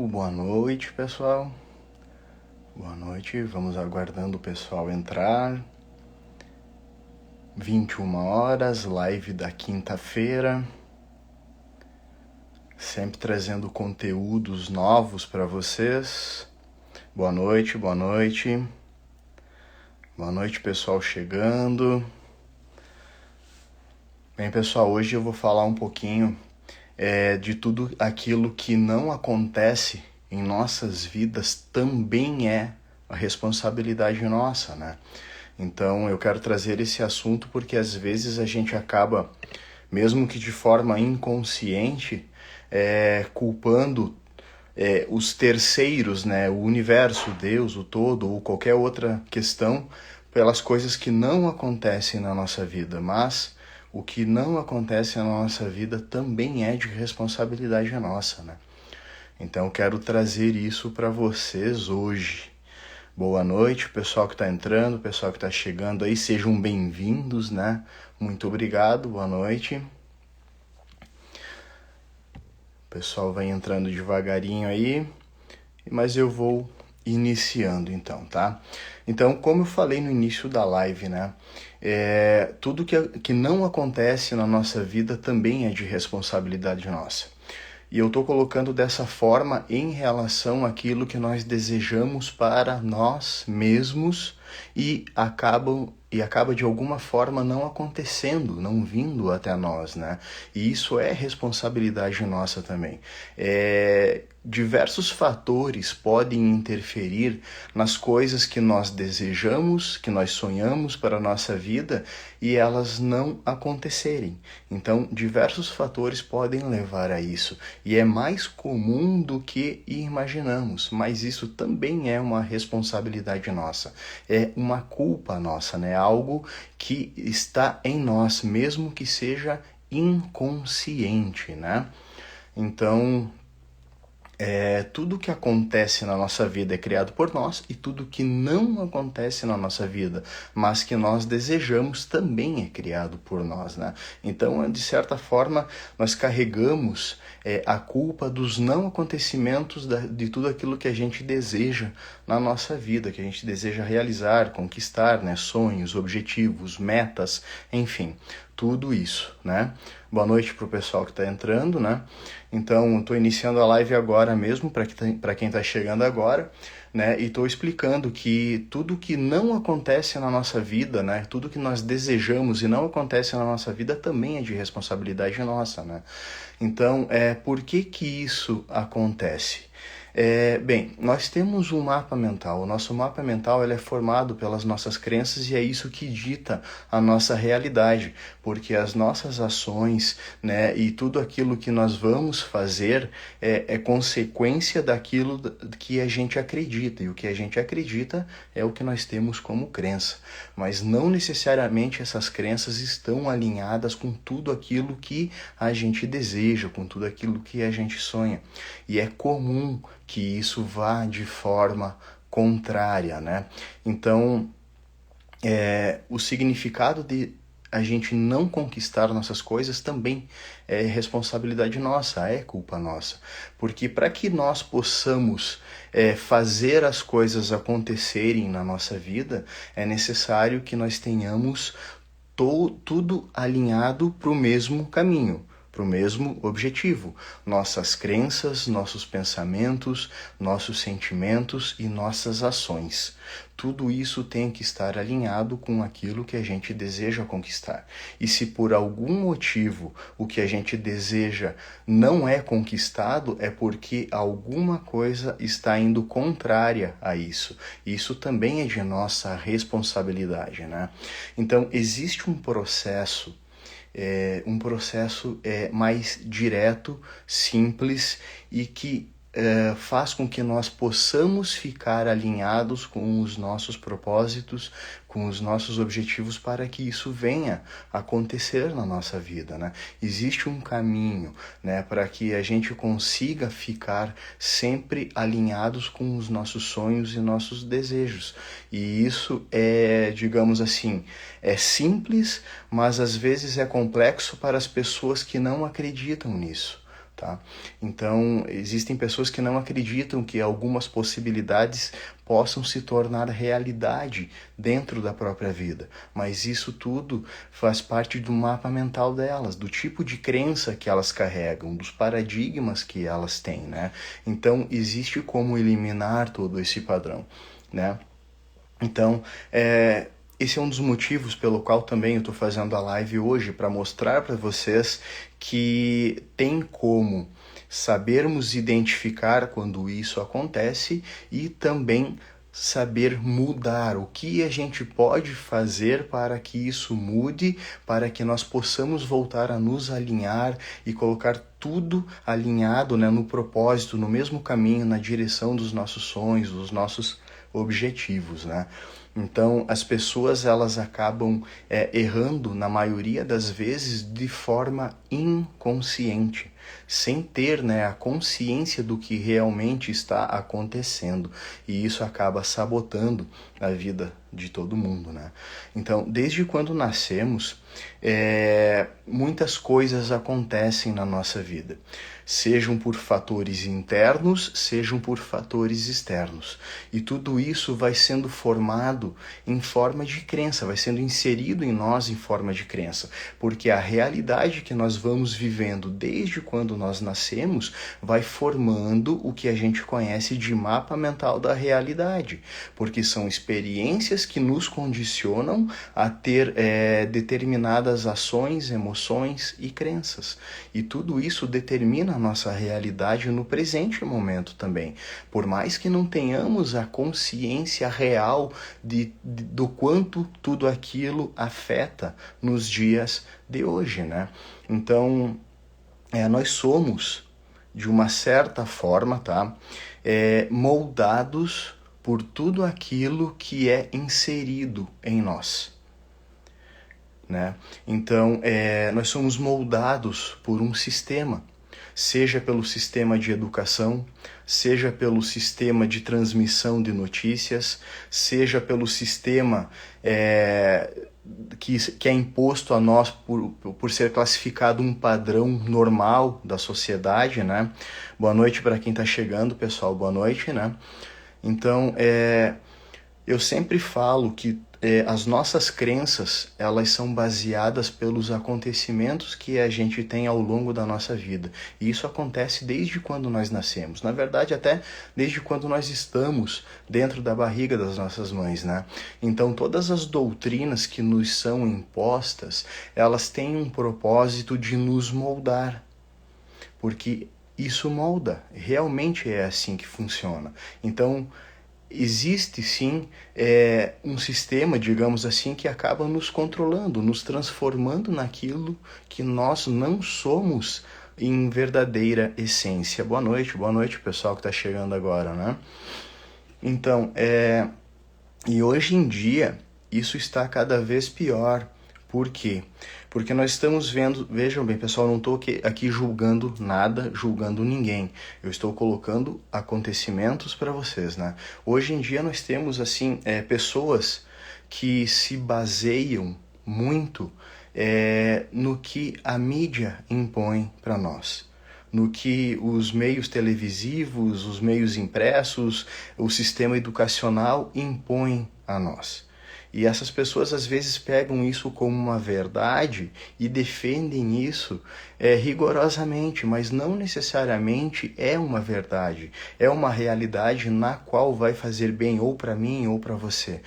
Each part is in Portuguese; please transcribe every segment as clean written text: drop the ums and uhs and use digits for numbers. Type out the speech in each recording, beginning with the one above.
boa noite, pessoal. Boa noite, vamos aguardando o pessoal entrar. 21 horas, live da quinta-feira. Sempre trazendo conteúdos novos para vocês. Boa noite, boa noite. Boa noite, pessoal chegando. Bem, pessoal, hoje eu vou falar um pouquinho de tudo aquilo que não acontece em nossas vidas também é a responsabilidade nossa, né? Então eu quero trazer esse assunto porque às vezes a gente acaba, mesmo que de forma inconsciente, culpando os terceiros, né? O universo, Deus, o todo ou qualquer outra questão pelas coisas que não acontecem na nossa vida, mas o que não acontece na nossa vida também é de responsabilidade nossa, né? Então eu quero trazer isso para vocês hoje. Boa noite, pessoal que está entrando, pessoal que está chegando aí, sejam bem-vindos, né? Muito obrigado, boa noite. O pessoal vai entrando devagarinho aí, mas eu vou iniciando então, tá? Então, como eu falei no início da live, né? Tudo que não acontece na nossa vida também é de responsabilidade nossa. E eu estou colocando dessa forma em relação àquilo que nós desejamos para nós mesmos e acaba de alguma forma não acontecendo, não vindo até nós, né? E isso é responsabilidade nossa também. Diversos fatores podem interferir nas coisas que nós desejamos, que nós sonhamos para a nossa vida e elas não acontecerem. Então, diversos fatores podem levar a isso e é mais comum do que imaginamos, mas isso também é uma responsabilidade nossa, é uma culpa nossa, né? Algo que está em nós, mesmo que seja inconsciente, né? Então, tudo que acontece na nossa vida é criado por nós e tudo que não acontece na nossa vida, mas que nós desejamos, também é criado por nós, né? Então, de certa forma, nós carregamos a culpa dos não acontecimentos de tudo aquilo que a gente deseja na nossa vida, que a gente deseja realizar, conquistar, né? Sonhos, objetivos, metas, enfim, tudo isso, né? Boa noite para o pessoal que está entrando, né? Então, estou iniciando a live agora mesmo, para quem está chegando agora, né? E estou explicando que tudo que não acontece na nossa vida, né? Tudo que nós desejamos e não acontece na nossa vida também é de responsabilidade nossa, né? Então, por que isso acontece? Bem, nós temos um mapa mental. O nosso mapa mental ele é formado pelas nossas crenças e é isso que dita a nossa realidade, porque as nossas ações, né, e tudo aquilo que nós vamos fazer é consequência daquilo que a gente acredita, e o que a gente acredita é o que nós temos como crença, mas não necessariamente essas crenças estão alinhadas com tudo aquilo que a gente deseja, com tudo aquilo que a gente sonha, e é comum que isso vá de forma contrária, né? Então, o significado de a gente não conquistar nossas coisas também é responsabilidade nossa, é culpa nossa. Porque para que nós possamos fazer as coisas acontecerem na nossa vida, é necessário que nós tenhamos tudo alinhado para o mesmo caminho, para o mesmo objetivo. Nossas crenças, nossos pensamentos, nossos sentimentos e nossas ações. Tudo isso tem que estar alinhado com aquilo que a gente deseja conquistar. E se por algum motivo o que a gente deseja não é conquistado, é porque alguma coisa está indo contrária a isso. Isso também é de nossa responsabilidade, né? Então, existe um processo mais direto, simples e que faz com que nós possamos ficar alinhados com os nossos propósitos, com os nossos objetivos para que isso venha acontecer na nossa vida, né? Existe um caminho, né, para que a gente consiga ficar sempre alinhados com os nossos sonhos e nossos desejos. E isso digamos assim, é simples, mas às vezes é complexo para as pessoas que não acreditam nisso. tá? Então, existem pessoas que não acreditam que algumas possibilidades possam se tornar realidade dentro da própria vida, mas isso tudo faz parte do mapa mental delas, do tipo de crença que elas carregam, dos paradigmas que elas têm, né? Então, existe como eliminar todo esse padrão, né? Então, esse é um dos motivos pelo qual também eu estou fazendo a live hoje, para mostrar para vocês que tem como sabermos identificar quando isso acontece e também saber mudar, o que a gente pode fazer para que isso mude, para que nós possamos voltar a nos alinhar e colocar tudo alinhado, né, no propósito, no mesmo caminho, na direção dos nossos sonhos, dos nossos objetivos, né? Então, as pessoas elas acabam errando, na maioria das vezes, de forma inconsciente, sem ter, né, a consciência do que realmente está acontecendo. E isso acaba sabotando a vida de todo mundo, né? Então, desde quando nascemos, muitas coisas acontecem na nossa vida, sejam por fatores internos, sejam por fatores externos. E tudo isso vai sendo formado em forma de crença, vai sendo inserido em nós em forma de crença, porque a realidade que nós vamos vivendo desde quando nós nascemos vai formando o que a gente conhece de mapa mental da realidade, porque são experiências que nos condicionam a ter determinadas ações, emoções e crenças. E tudo isso determina a nossa realidade no presente momento também. Por mais que não tenhamos a consciência real do quanto tudo aquilo afeta nos dias de hoje, né? Então, nós somos, de uma certa forma, tá? Moldados por tudo aquilo que é inserido em nós, né? Então, nós somos moldados por um sistema, seja pelo sistema de educação, seja pelo sistema de transmissão de notícias, seja pelo sistema que é imposto a nós por ser classificado um padrão normal da sociedade, né? Boa noite para quem está chegando, pessoal, boa noite, né? Então, eu sempre falo que as nossas crenças, elas são baseadas pelos acontecimentos que a gente tem ao longo da nossa vida. E isso acontece desde quando nós nascemos. Na verdade, até desde quando nós estamos dentro da barriga das nossas mães, né? Então, todas as doutrinas que nos são impostas, elas têm um propósito de nos moldar. Porque isso molda. Realmente é assim que funciona. Então, existe sim um sistema, digamos assim, que acaba nos controlando, nos transformando naquilo que nós não somos em verdadeira essência. Boa noite pessoal que está chegando agora, né? Então, e hoje em dia isso está cada vez pior. Por quê? Porque nós estamos vendo, vejam bem, pessoal, não estou aqui julgando nada, julgando ninguém. Eu estou colocando acontecimentos para vocês, né? Hoje em dia nós temos, assim, pessoas que se baseiam muito no que a mídia impõe para nós, no que os meios televisivos, os meios impressos, o sistema educacional impõem a nós. E essas pessoas às vezes pegam isso como uma verdade e defendem isso rigorosamente, mas não necessariamente é uma verdade. É uma realidade na qual vai fazer bem ou para mim ou para você,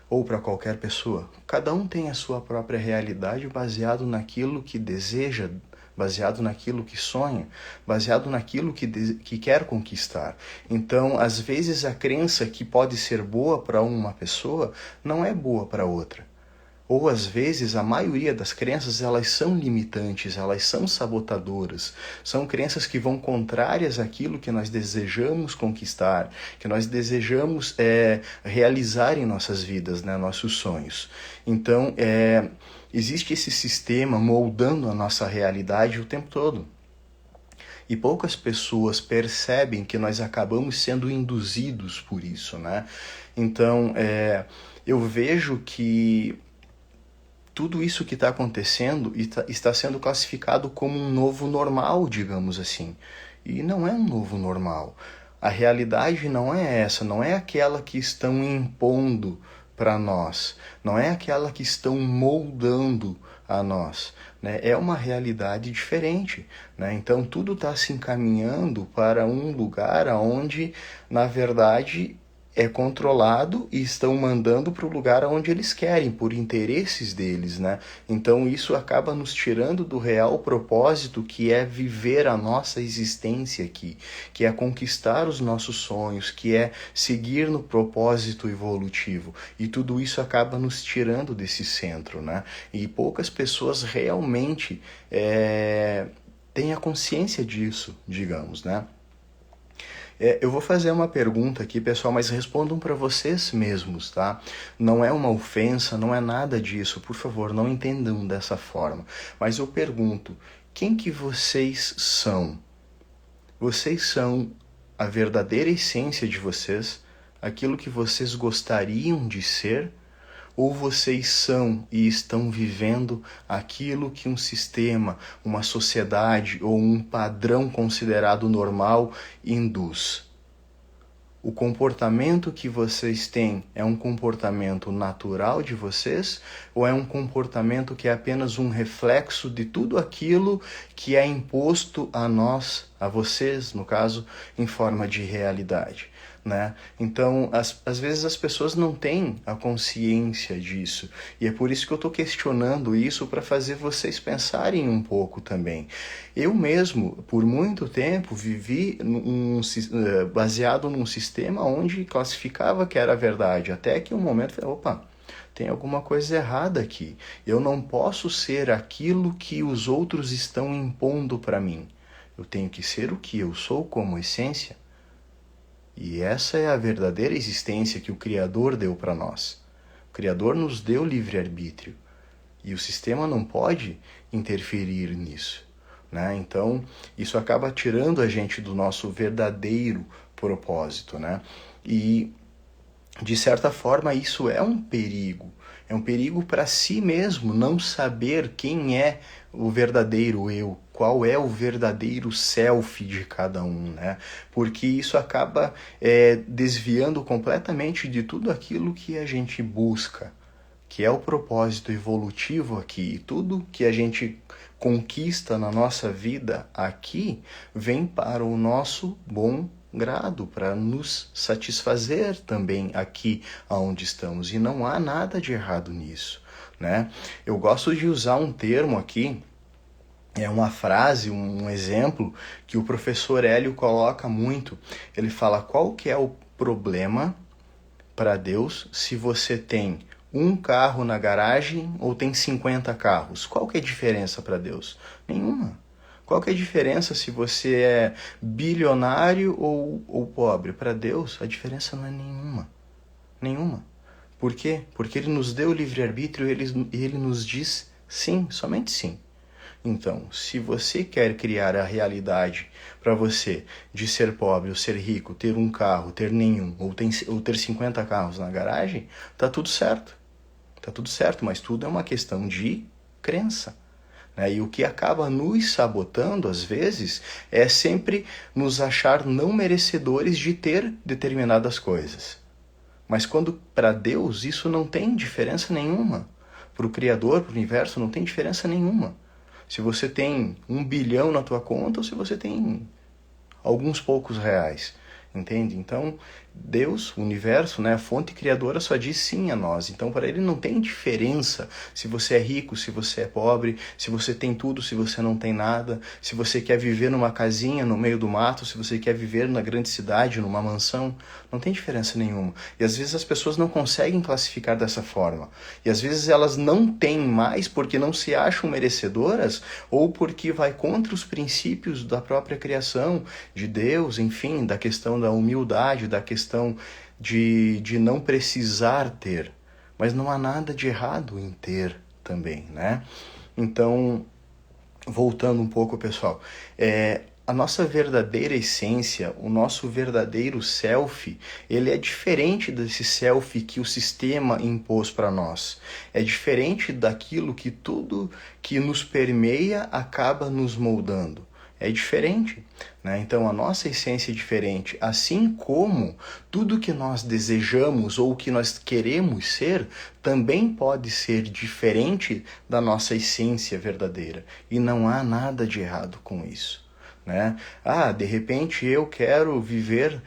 ou para qualquer pessoa. Cada um tem a sua própria realidade baseado naquilo que deseja, baseado naquilo que sonha, baseado naquilo que quer conquistar. Então, às vezes, a crença que pode ser boa para uma pessoa não é boa para outra. Ou, às vezes, a maioria das crenças, elas são limitantes, elas são sabotadoras. São crenças que vão contrárias àquilo que nós desejamos conquistar, que nós desejamos realizar em nossas vidas, né, nossos sonhos. Então, existe esse sistema moldando a nossa realidade o tempo todo. E poucas pessoas percebem que nós acabamos sendo induzidos por isso, né? Então, eu vejo que tudo isso que está acontecendo está sendo classificado como um novo normal, digamos assim. E não é um novo normal. A realidade não é essa, não é aquela que estão impondo para nós, não é aquela que estão moldando a nós, né? É uma realidade diferente, né? Então tudo está se encaminhando para um lugar onde, na verdade, é controlado e estão mandando para o lugar onde eles querem, por interesses deles, né? Então isso acaba nos tirando do real propósito, que é viver a nossa existência aqui, que é conquistar os nossos sonhos, que é seguir no propósito evolutivo. E tudo isso acaba nos tirando desse centro, né? E poucas pessoas realmente têm a consciência disso, digamos, né? Eu vou fazer uma pergunta aqui, pessoal, mas respondam para vocês mesmos, tá? Não é uma ofensa, não é nada disso, por favor, não entendam dessa forma. Mas eu pergunto, quem que vocês são? Vocês são a verdadeira essência de vocês, aquilo que vocês gostariam de ser? Ou vocês são e estão vivendo aquilo que um sistema, uma sociedade ou um padrão considerado normal induz? O comportamento que vocês têm é um comportamento natural de vocês ou é um comportamento que é apenas um reflexo de tudo aquilo que é imposto a nós, a vocês, no caso, em forma de realidade? Né? Então, às vezes as pessoas não têm a consciência disso, e é por isso que eu estou questionando isso, para fazer vocês pensarem um pouco também. Eu mesmo, por muito tempo, vivi baseado num sistema onde classificava que era verdade, até que um momento eu falei, opa, tem alguma coisa errada aqui. Eu não posso ser aquilo que os outros estão impondo para mim. Eu tenho que ser o que eu sou como essência. E essa é a verdadeira existência que o Criador deu para nós. O Criador nos deu livre-arbítrio. E o sistema não pode interferir nisso, né? Então, isso acaba tirando a gente do nosso verdadeiro propósito, né? E, de certa forma, isso é um perigo. É um perigo para si mesmo não saber quem é o verdadeiro eu, qual é o verdadeiro self de cada um, né? Porque isso acaba desviando completamente de tudo aquilo que a gente busca, que é o propósito evolutivo aqui. E tudo que a gente conquista na nossa vida aqui vem para o nosso bom grado, para nos satisfazer também aqui onde estamos. E não há nada de errado nisso, né? Eu gosto de usar um termo aqui, é uma frase, um exemplo que o professor Hélio coloca muito. Ele fala: qual que é o problema para Deus se você tem um carro na garagem ou tem 50 carros? Qual que é a diferença para Deus? Nenhuma. Qual que é a diferença se você é bilionário ou pobre? Para Deus, a diferença não é nenhuma. Nenhuma. Por quê? Porque Ele nos deu o livre-arbítrio e Ele nos diz sim, somente sim. Então, se você quer criar a realidade para você de ser pobre ou ser rico, ter um carro, ter nenhum, ou ter 50 carros na garagem, tá tudo certo. Tá tudo certo, mas tudo é uma questão de crença, né? E o que acaba nos sabotando, às vezes, é sempre nos achar não merecedores de ter determinadas coisas. Mas quando para Deus isso não tem diferença nenhuma. Para o Criador, para o universo, não tem diferença nenhuma. Se você tem 1 bilhão na tua conta ou se você tem alguns poucos reais, entende? Então, Deus, o universo, né, a fonte criadora, só diz sim a nós. Então, para Ele não tem diferença se você é rico, se você é pobre, se você tem tudo, se você não tem nada, se você quer viver numa casinha no meio do mato, se você quer viver na grande cidade, numa mansão. Não tem diferença nenhuma. E às vezes as pessoas não conseguem classificar dessa forma. E às vezes elas não têm mais porque não se acham merecedoras ou porque vai contra os princípios da própria criação, de Deus, enfim, da questão da humildade, da questão de não precisar ter. Mas não há nada de errado em ter também, né? Então, voltando um pouco, pessoal, a nossa verdadeira essência, o nosso verdadeiro self, ele é diferente desse self que o sistema impôs para nós. É diferente daquilo que tudo que nos permeia acaba nos moldando. É diferente, né? Então a nossa essência é diferente, assim como tudo que nós desejamos ou que nós queremos ser também pode ser diferente da nossa essência verdadeira. E não há nada de errado com isso. Né? De repente eu quero viver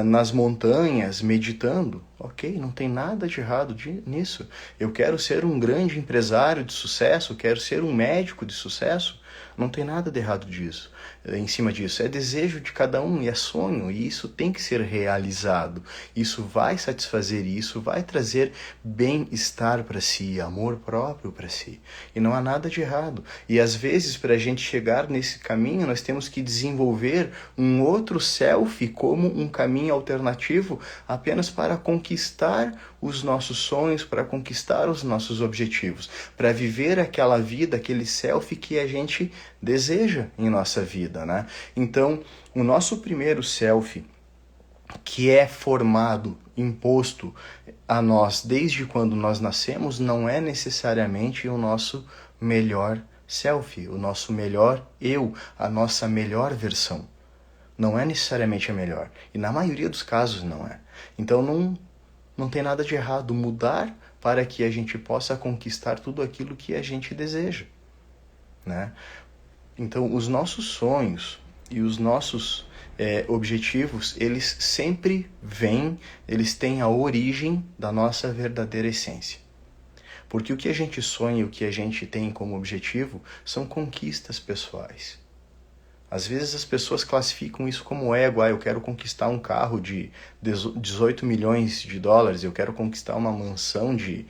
nas montanhas meditando. Ok, não tem nada de errado nisso. Eu quero ser um grande empresário de sucesso, quero ser um médico de sucesso. Não tem nada de errado disso, em cima disso. É desejo de cada um e é sonho, e isso tem que ser realizado. Isso vai satisfazer, isso vai trazer bem-estar para si, amor próprio para si. E não há nada de errado. E às vezes, para a gente chegar nesse caminho, nós temos que desenvolver um outro self como um caminho alternativo apenas para conquistar os nossos sonhos, para conquistar os nossos objetivos, para viver aquela vida, aquele self que a gente deseja em nossa vida, né? Então, o nosso primeiro self, que é formado, imposto a nós desde quando nós nascemos, não é necessariamente o nosso melhor self, o nosso melhor eu, a nossa melhor versão. Não é necessariamente a melhor. E na maioria dos casos não é. Então não tem nada de errado mudar para que a gente possa conquistar tudo aquilo que a gente deseja, né? Então, os nossos sonhos e os nossos objetivos, eles sempre eles têm a origem da nossa verdadeira essência. Porque o que a gente sonha e o que a gente tem como objetivo são conquistas pessoais. Às vezes as pessoas classificam isso como ego. Eu quero conquistar um carro de 18 milhões de dólares, eu quero conquistar uma mansão de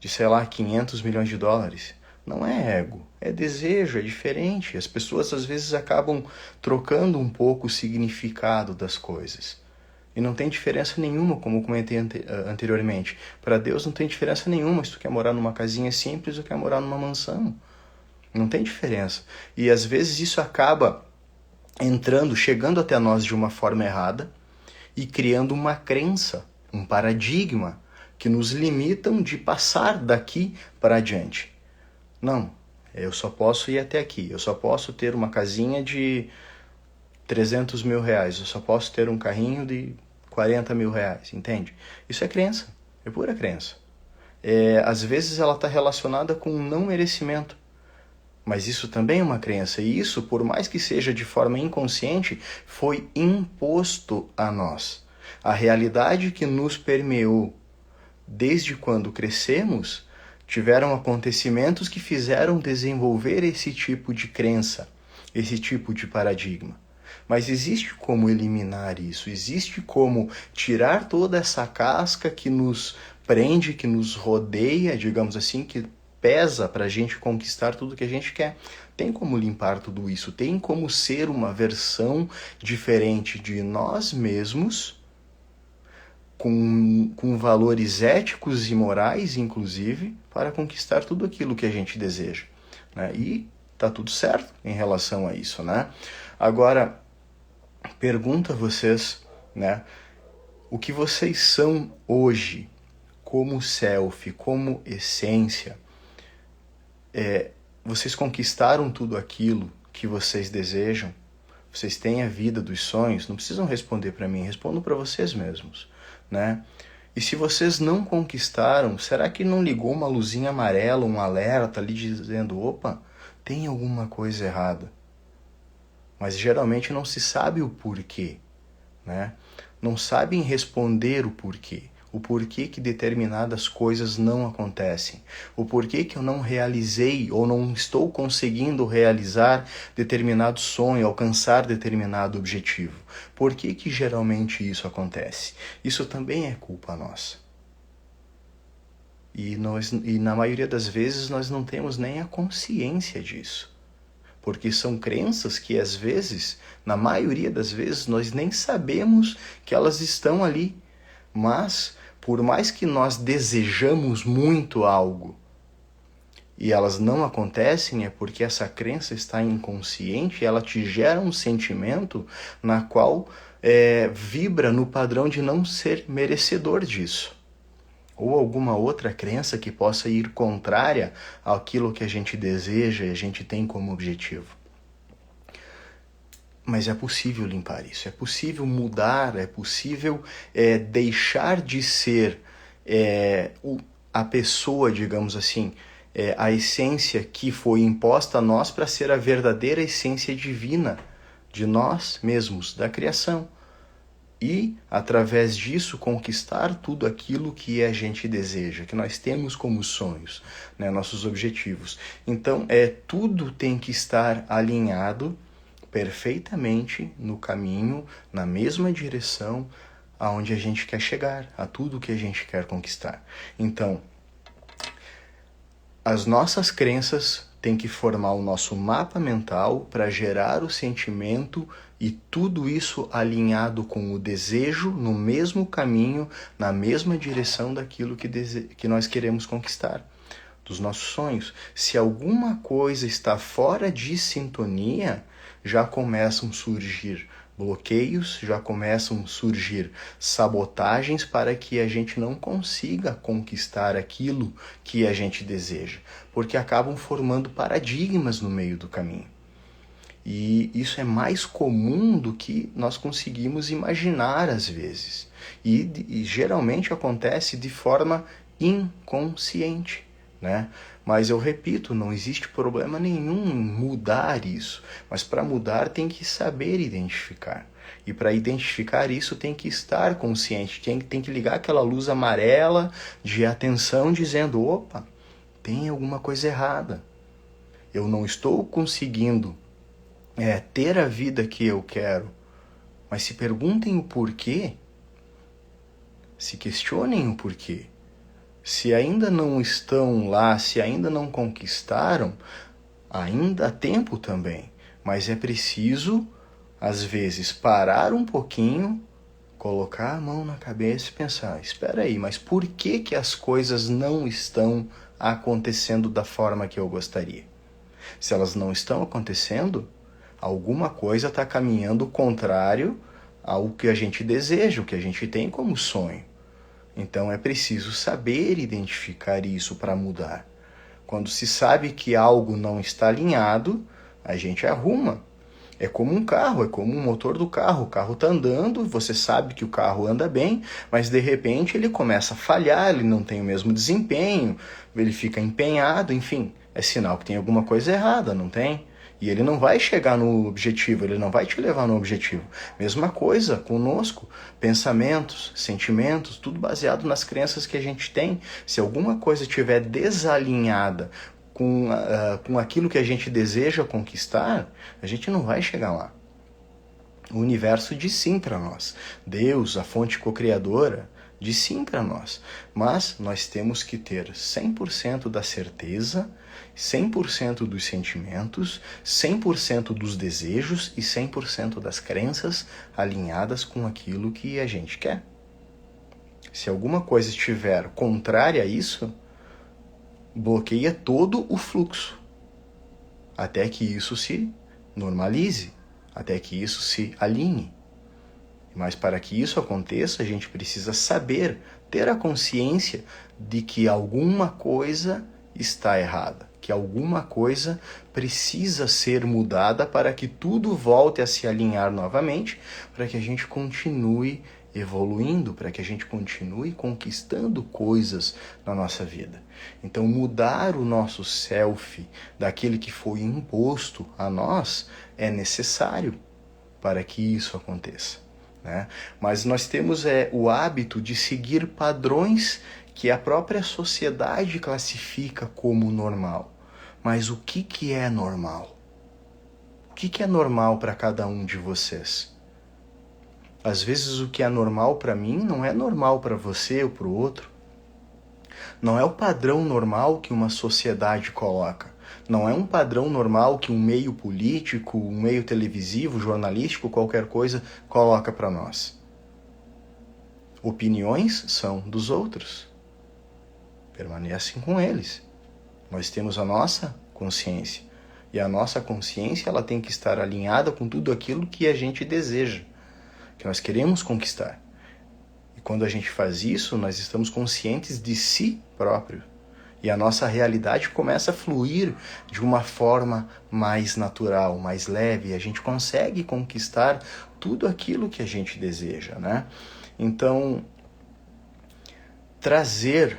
sei lá, 500 milhões de dólares. Não é ego, é desejo, é diferente. As pessoas às vezes acabam trocando um pouco o significado das coisas. E não tem diferença nenhuma, como eu comentei anteriormente. Para Deus não tem diferença nenhuma se tu quer morar numa casinha simples ou quer morar numa mansão. Não tem diferença. E às vezes isso acaba chegando até nós de uma forma errada e criando uma crença, um paradigma que nos limitam de passar daqui para adiante. Não, eu só posso ir até aqui, eu só posso ter uma casinha de 300 mil reais, eu só posso ter um carrinho de 40 mil reais, entende? Isso é crença, é pura crença. Às vezes ela está relacionada com um não merecimento, mas isso também é uma crença, e isso, por mais que seja de forma inconsciente, foi imposto a nós. A realidade que nos permeou desde quando crescemos tiveram acontecimentos que fizeram desenvolver esse tipo de crença, esse tipo de paradigma. Mas existe como eliminar isso, existe como tirar toda essa casca que nos prende, que nos rodeia, digamos assim, que pesa para a gente conquistar tudo que a gente quer. Tem como limpar tudo isso, tem como ser uma versão diferente de nós mesmos, com valores éticos e morais, inclusive, para conquistar tudo aquilo que a gente deseja, né? E tá tudo certo em relação a isso, né? Agora, pergunto a vocês, né? O que vocês são hoje, como self, como essência? Vocês conquistaram tudo aquilo que vocês desejam? Vocês têm a vida dos sonhos? Não precisam responder para mim, respondam para vocês mesmos, né? E se vocês não conquistaram, será que não ligou uma luzinha amarela, um alerta ali dizendo, opa, tem alguma coisa errada? Mas geralmente não se sabe o porquê, né? Não sabem responder o porquê. O porquê que determinadas coisas não acontecem. O porquê que eu não realizei ou não estou conseguindo realizar determinado sonho, alcançar determinado objetivo. Por que que geralmente isso acontece? Isso também é culpa nossa. E na maioria das vezes nós não temos nem a consciência disso. Porque são crenças que às vezes, na maioria das vezes, nós nem sabemos que elas estão ali. Mas, por mais que nós desejamos muito algo e elas não acontecem, é porque essa crença está inconsciente e ela te gera um sentimento na qual vibra no padrão de não ser merecedor disso. Ou alguma outra crença que possa ir contrária àquilo que a gente deseja e a gente tem como objetivo. Mas é possível limpar isso, é possível mudar, é possível deixar de ser a pessoa, digamos assim, a essência que foi imposta a nós para ser a verdadeira essência divina de nós mesmos, da criação. E, através disso, conquistar tudo aquilo que a gente deseja, que nós temos como sonhos, né, nossos objetivos. Então, tudo tem que estar alinhado perfeitamente no caminho, na mesma direção aonde a gente quer chegar, a tudo que a gente quer conquistar. Então, as nossas crenças têm que formar o nosso mapa mental para gerar o sentimento e tudo isso alinhado com o desejo no mesmo caminho, na mesma direção daquilo que nós queremos conquistar, dos nossos sonhos. Se alguma coisa está fora de sintonia, já começam a surgir bloqueios, já começam a surgir sabotagens para que a gente não consiga conquistar aquilo que a gente deseja, porque acabam formando paradigmas no meio do caminho. E isso é mais comum do que nós conseguimos imaginar às vezes. E geralmente acontece de forma inconsciente, né? Mas eu repito, não existe problema nenhum em mudar isso. Mas para mudar tem que saber identificar. E para identificar isso tem que estar consciente, tem que ligar aquela luz amarela de atenção dizendo, opa, tem alguma coisa errada. Eu não estou conseguindo ter a vida que eu quero. Mas se perguntem o porquê, se questionem o porquê. Se ainda não estão lá, se ainda não conquistaram, ainda há tempo também. Mas é preciso, às vezes, parar um pouquinho, colocar a mão na cabeça e pensar, espera aí, mas por que que as coisas não estão acontecendo da forma que eu gostaria? Se elas não estão acontecendo, alguma coisa está caminhando contrário ao que a gente deseja, o que a gente tem como sonho. Então é preciso saber identificar isso para mudar. Quando se sabe que algo não está alinhado, a gente arruma. É como um carro, é como um motor do carro. O carro está andando, você sabe que o carro anda bem, mas de repente ele começa a falhar, ele não tem o mesmo desempenho, ele fica empenhado, enfim, é sinal que tem alguma coisa errada, não tem? E ele não vai chegar no objetivo, ele não vai te levar no objetivo. Mesma coisa conosco, pensamentos, sentimentos, tudo baseado nas crenças que a gente tem. Se alguma coisa estiver desalinhada com aquilo que a gente deseja conquistar, a gente não vai chegar lá. O universo diz sim para nós. Deus, a fonte co-criadora, diz sim para nós. Mas nós temos que ter 100% da certeza, 100% dos sentimentos, 100% dos desejos e 100% das crenças alinhadas com aquilo que a gente quer. Se alguma coisa estiver contrária a isso, bloqueia todo o fluxo, até que isso se normalize, até que isso se alinhe. Mas para que isso aconteça, a gente precisa saber, ter a consciência de que alguma coisa está errada, que alguma coisa precisa ser mudada para que tudo volte a se alinhar novamente, para que a gente continue evoluindo, para que a gente continue conquistando coisas na nossa vida. Então, mudar o nosso self daquele que foi imposto a nós é necessário para que isso aconteça, né? Mas nós temos o hábito de seguir padrões que a própria sociedade classifica como normal. Mas o que é normal? O que é normal para cada um de vocês? Às vezes o que é normal para mim não é normal para você ou para o outro. Não é o padrão normal que uma sociedade coloca. Não é um padrão normal que um meio político, um meio televisivo, jornalístico, qualquer coisa, coloca para nós. Opiniões são dos outros. Permanecem com eles. Nós temos a nossa consciência. E a nossa consciência, ela tem que estar alinhada com tudo aquilo que a gente deseja, que nós queremos conquistar. E quando a gente faz isso, nós estamos conscientes de si próprio. E a nossa realidade começa a fluir de uma forma mais natural, mais leve. E a gente consegue conquistar tudo aquilo que a gente deseja, né? Então, trazer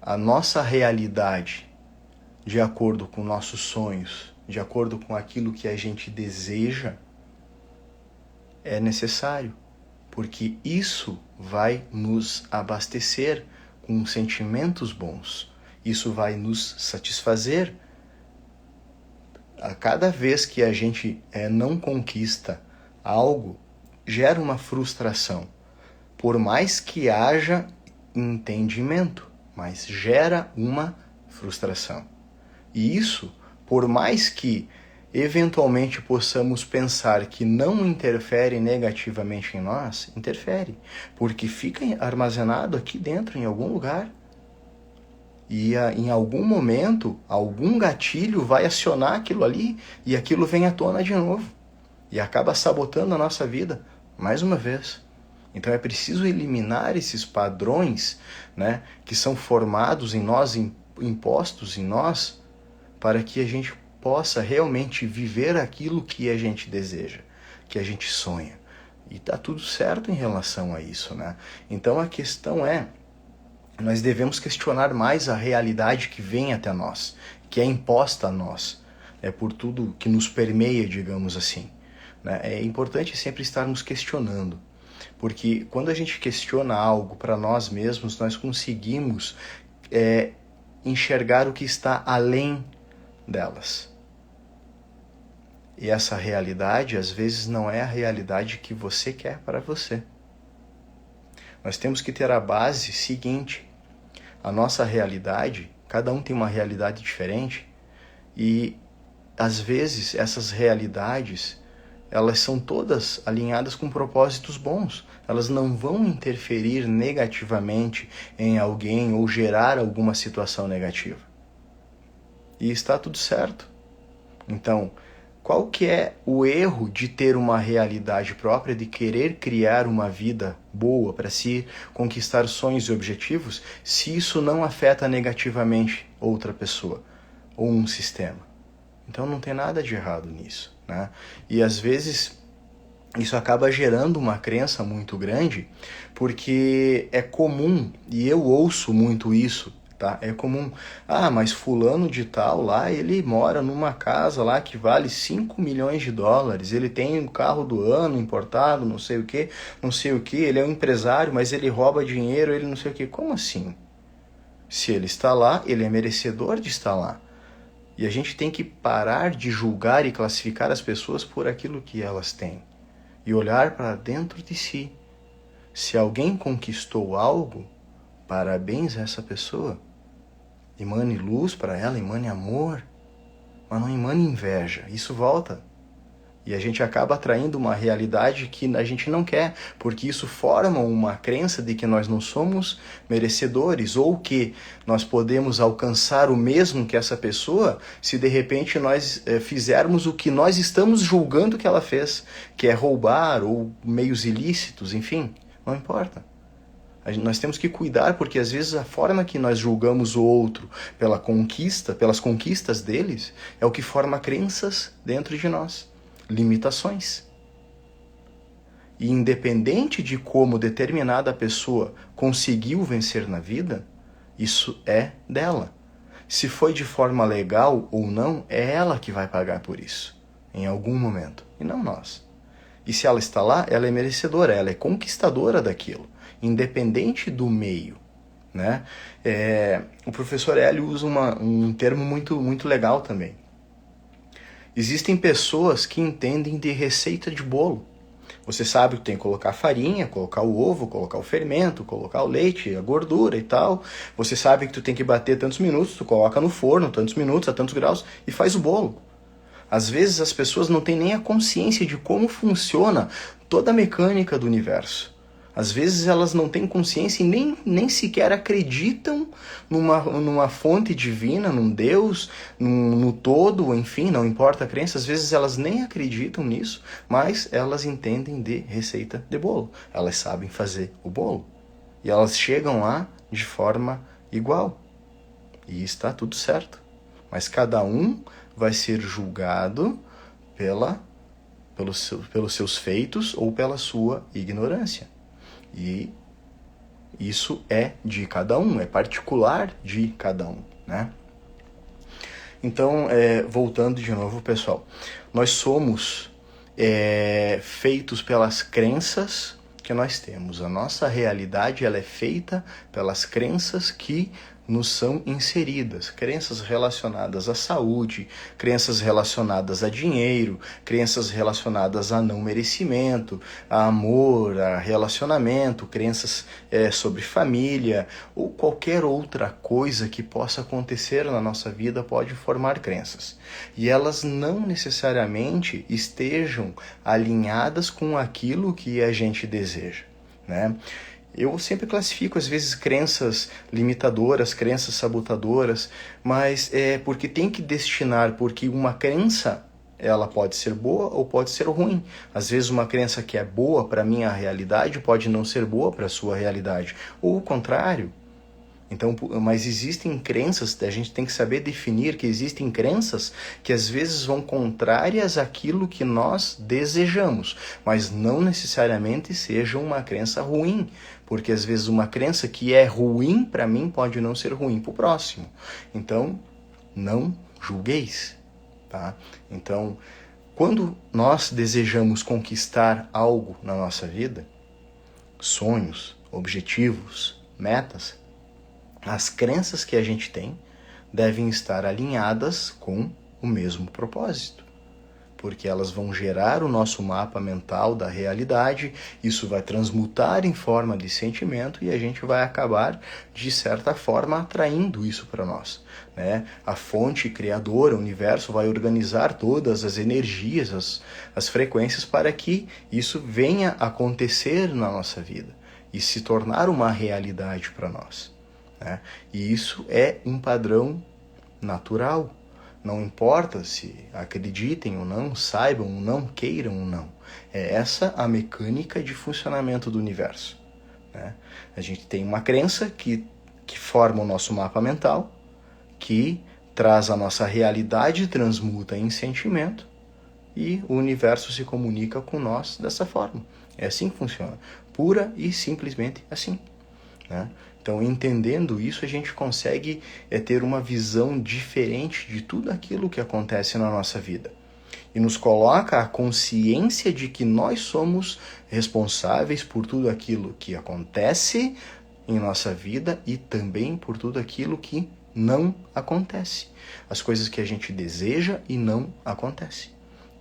a nossa realidade de acordo com nossos sonhos, de acordo com aquilo que a gente deseja, é necessário, porque isso vai nos abastecer com sentimentos bons, isso vai nos satisfazer. A cada vez que a gente não conquista algo, gera uma frustração, por mais que haja entendimento, mas gera uma frustração. E isso, por mais que eventualmente possamos pensar que não interfere negativamente em nós, interfere, porque fica armazenado aqui dentro em algum lugar. E em algum momento, algum gatilho vai acionar aquilo ali e aquilo vem à tona de novo. E acaba sabotando a nossa vida, mais uma vez. Então é preciso eliminar esses padrões, né, que são formados em nós, impostos em nós, para que a gente possa realmente viver aquilo que a gente deseja, que a gente sonha. E tá tudo certo em relação a isso, né? Então a questão é, nós devemos questionar mais a realidade que vem até nós, que é imposta a nós, por tudo que nos permeia, digamos assim, né? É importante sempre estarmos questionando, porque quando a gente questiona algo para nós mesmos, nós conseguimos enxergar o que está além delas. E essa realidade, às vezes, não é a realidade que você quer para você. Nós temos que ter a base seguinte: a nossa realidade, cada um tem uma realidade diferente, e às vezes essas realidades, elas são todas alinhadas com propósitos bons. Elas não vão interferir negativamente em alguém ou gerar alguma situação negativa. E está tudo certo. Então, qual que é o erro de ter uma realidade própria, de querer criar uma vida boa para si, conquistar sonhos e objetivos, se isso não afeta negativamente outra pessoa ou um sistema? Então não tem nada de errado nisso, né? E às vezes isso acaba gerando uma crença muito grande, porque é comum, e eu ouço muito isso, tá? É comum, mas fulano de tal lá, ele mora numa casa lá que vale 5 milhões de dólares, ele tem um carro do ano importado, não sei o que, ele é um empresário, mas ele rouba dinheiro, ele não sei o que. Como assim? Se ele está lá, ele é merecedor de estar lá. E a gente tem que parar de julgar e classificar as pessoas por aquilo que elas têm e olhar para dentro de si. Se alguém conquistou algo, parabéns a essa pessoa. Emane luz para ela, emane amor, mas não emane inveja. Isso volta. E a gente acaba atraindo uma realidade que a gente não quer, porque isso forma uma crença de que nós não somos merecedores, ou que nós podemos alcançar o mesmo que essa pessoa se de repente nós fizermos o que nós estamos julgando que ela fez, que é roubar ou meios ilícitos, enfim, não importa. Nós temos que cuidar, porque às vezes a forma que nós julgamos o outro pelas conquistas deles é o que forma crenças dentro de nós. Limitações. E independente de como determinada pessoa conseguiu vencer na vida, isso é dela. Se foi de forma legal ou não, é ela que vai pagar por isso, em algum momento, e não nós. E se ela está lá, ela é merecedora, ela é conquistadora daquilo, independente do meio, né? O professor Hélio usa um termo muito legal também. Existem pessoas que entendem de receita de bolo. Você sabe que tem que colocar farinha, colocar o ovo, colocar o fermento, colocar o leite, a gordura e tal. Você sabe que tu tem que bater tantos minutos, tu coloca no forno tantos minutos, a tantos graus e faz o bolo. Às vezes as pessoas não têm nem a consciência de como funciona toda a mecânica do universo. Às vezes elas não têm consciência e nem sequer acreditam numa fonte divina, num Deus, no todo, enfim, não importa a crença. Às vezes elas nem acreditam nisso, mas elas entendem de receita de bolo. Elas sabem fazer o bolo. E elas chegam lá de forma igual. E está tudo certo. Mas cada um vai ser julgado pelos seus feitos ou pela sua ignorância. E isso é de cada um, é particular de cada um, né? Então, voltando de novo, pessoal, nós somos feitos pelas crenças que nós temos. A nossa realidade ela é feita pelas crenças que nos são inseridas, crenças relacionadas à saúde, crenças relacionadas a dinheiro, crenças relacionadas a não merecimento, a amor, a relacionamento, crenças sobre família ou qualquer outra coisa que possa acontecer na nossa vida pode formar crenças. E elas não necessariamente estejam alinhadas com aquilo que a gente deseja, né? Eu sempre classifico, às vezes, crenças limitadoras, crenças sabotadoras, mas é porque tem que destinar, porque uma crença, ela pode ser boa ou pode ser ruim. Às vezes uma crença que é boa para a minha realidade pode não ser boa para a sua realidade, ou o contrário. Então, mas existem crenças, a gente tem que saber definir que existem crenças que às vezes vão contrárias àquilo que nós desejamos, mas não necessariamente seja uma crença ruim, porque às vezes uma crença que é ruim para mim pode não ser ruim para o próximo. Então, não julgueis, tá? Então, quando nós desejamos conquistar algo na nossa vida, sonhos, objetivos, metas, as crenças que a gente tem devem estar alinhadas com o mesmo propósito, porque elas vão gerar o nosso mapa mental da realidade, isso vai transmutar em forma de sentimento e a gente vai acabar, de certa forma, atraindo isso para nós, né? A fonte criadora, o universo, vai organizar todas as energias, as frequências para que isso venha acontecer na nossa vida e se tornar uma realidade para nós. Né? E isso é um padrão natural. Não importa se acreditem ou não, saibam ou não, queiram ou não. É essa a mecânica de funcionamento do universo. Né? A gente tem uma crença que forma o nosso mapa mental, que traz a nossa realidade, transmuta em sentimento, e o universo se comunica com nós dessa forma. É assim que funciona. Pura e simplesmente assim. Né? Então, entendendo isso, a gente consegue ter uma visão diferente de tudo aquilo que acontece na nossa vida. E nos coloca a consciência de que nós somos responsáveis por tudo aquilo que acontece em nossa vida e também por tudo aquilo que não acontece. As coisas que a gente deseja e não acontece.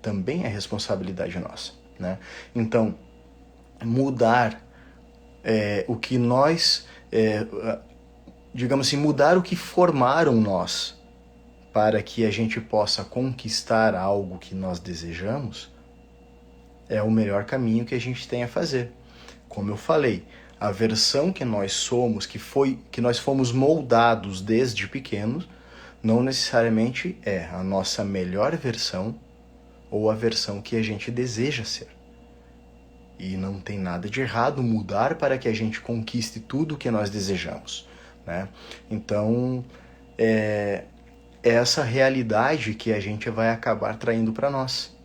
Também é responsabilidade nossa. Né? Então, mudar o que nós... digamos assim, mudar o que formaram nós para que a gente possa conquistar algo que nós desejamos é o melhor caminho que a gente tem a fazer. Como eu falei, a versão que nós somos, que nós fomos moldados desde pequenos, não necessariamente é a nossa melhor versão ou a versão que a gente deseja ser. E não tem nada de errado mudar para que a gente conquiste tudo o que nós desejamos, né? Então, é essa realidade que a gente vai acabar traindo para nós.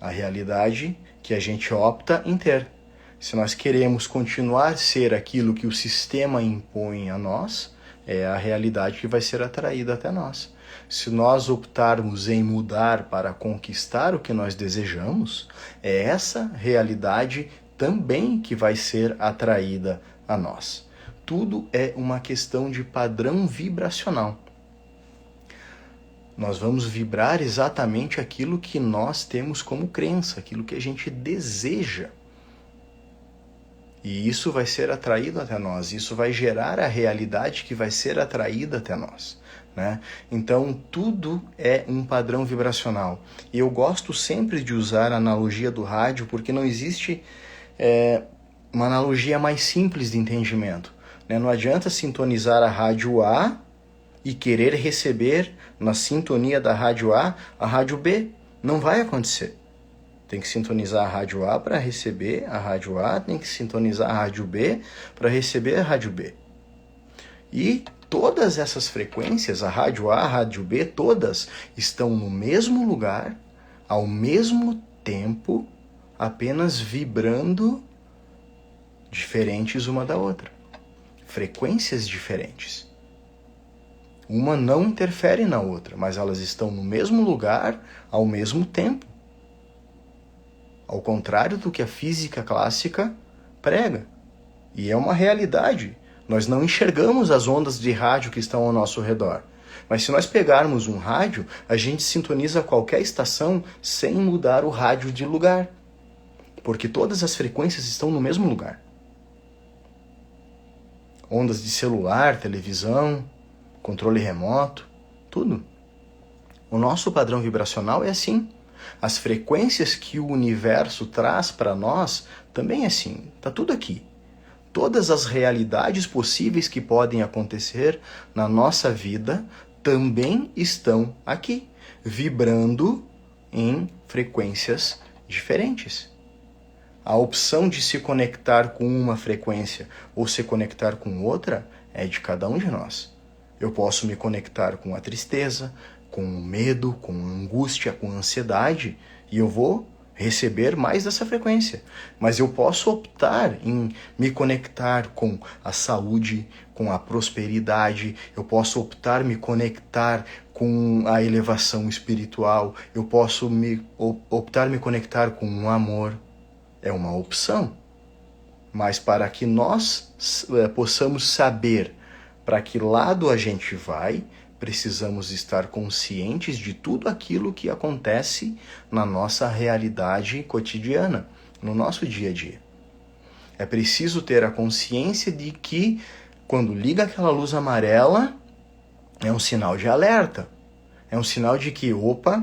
A realidade que a gente opta em ter. Se nós queremos continuar a ser aquilo que o sistema impõe a nós, é a realidade que vai ser atraída até nós. Se nós optarmos em mudar para conquistar o que nós desejamos, é essa realidade também que vai ser atraída a nós. Tudo é uma questão de padrão vibracional. Nós vamos vibrar exatamente aquilo que nós temos como crença, aquilo que a gente deseja. E isso vai ser atraído até nós, isso vai gerar a realidade que vai ser atraída até nós. Né? Então, tudo é um padrão vibracional. E eu gosto sempre de usar a analogia do rádio, porque não existe uma analogia mais simples de entendimento, né? Não adianta sintonizar a rádio A e querer receber na sintonia da rádio A a rádio B. Não vai acontecer. Tem que sintonizar a rádio A para receber a rádio A, tem que sintonizar a rádio B para receber a rádio B. E todas essas frequências, a rádio A, a rádio B, todas estão no mesmo lugar, ao mesmo tempo, apenas vibrando diferentes uma da outra. Frequências diferentes. Uma não interfere na outra, mas elas estão no mesmo lugar, ao mesmo tempo. Ao contrário do que a física clássica prega. E é uma realidade. Nós não enxergamos as ondas de rádio que estão ao nosso redor. Mas se nós pegarmos um rádio, a gente sintoniza qualquer estação sem mudar o rádio de lugar. Porque todas as frequências estão no mesmo lugar. Ondas de celular, televisão, controle remoto, tudo. O nosso padrão vibracional é assim. As frequências que o universo traz para nós também é assim. Está tudo aqui. Todas as realidades possíveis que podem acontecer na nossa vida também estão aqui, vibrando em frequências diferentes. A opção de se conectar com uma frequência ou se conectar com outra é de cada um de nós. Eu posso me conectar com a tristeza, com o medo, com a angústia, com a ansiedade, e eu vou receber mais dessa frequência. Mas eu posso optar em me conectar com a saúde, com a prosperidade, eu posso optar me conectar com a elevação espiritual, eu posso optar me conectar com o amor. É uma opção. Mas para que nós possamos saber para que lado a gente vai, precisamos estar conscientes de tudo aquilo que acontece na nossa realidade cotidiana, no nosso dia a dia. É preciso ter a consciência de que, quando liga aquela luz amarela, é um sinal de alerta. É um sinal de que, opa,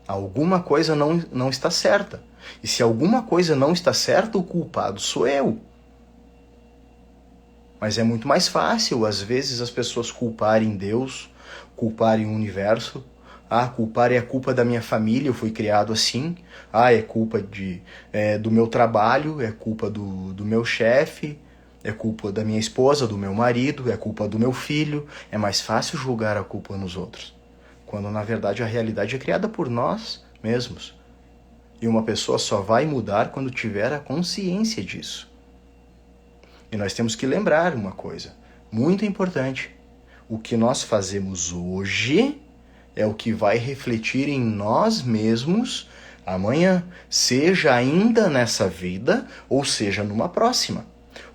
alguma coisa não está certa. E se alguma coisa não está certa, o culpado sou eu. Mas é muito mais fácil, às vezes, as pessoas culparem Deus, culparem o universo. Culpar é a culpa da minha família, eu fui criado assim. É culpa do meu trabalho, é culpa do meu chefe, é culpa da minha esposa, do meu marido, é culpa do meu filho. É mais fácil julgar a culpa nos outros, quando na verdade a realidade é criada por nós mesmos. E uma pessoa só vai mudar quando tiver a consciência disso. E nós temos que lembrar uma coisa muito importante. O que nós fazemos hoje é o que vai refletir em nós mesmos amanhã, seja ainda nessa vida ou seja numa próxima.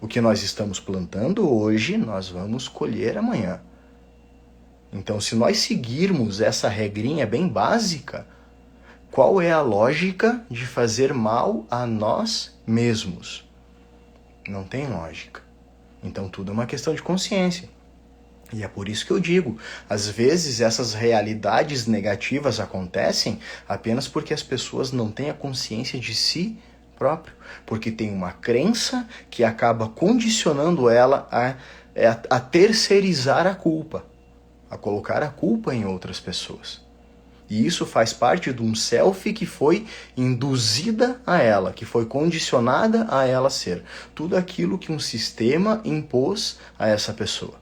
O que nós estamos plantando hoje, nós vamos colher amanhã. Então, se nós seguirmos essa regrinha bem básica, qual é a lógica de fazer mal a nós mesmos? Não tem lógica. Então tudo é uma questão de consciência. E é por isso que eu digo, às vezes essas realidades negativas acontecem apenas porque as pessoas não têm a consciência de si próprio, porque tem uma crença que acaba condicionando ela a terceirizar a culpa, a colocar a culpa em outras pessoas. E isso faz parte de um self que foi induzida a ela, que foi condicionada a ela ser. Tudo aquilo que um sistema impôs a essa pessoa.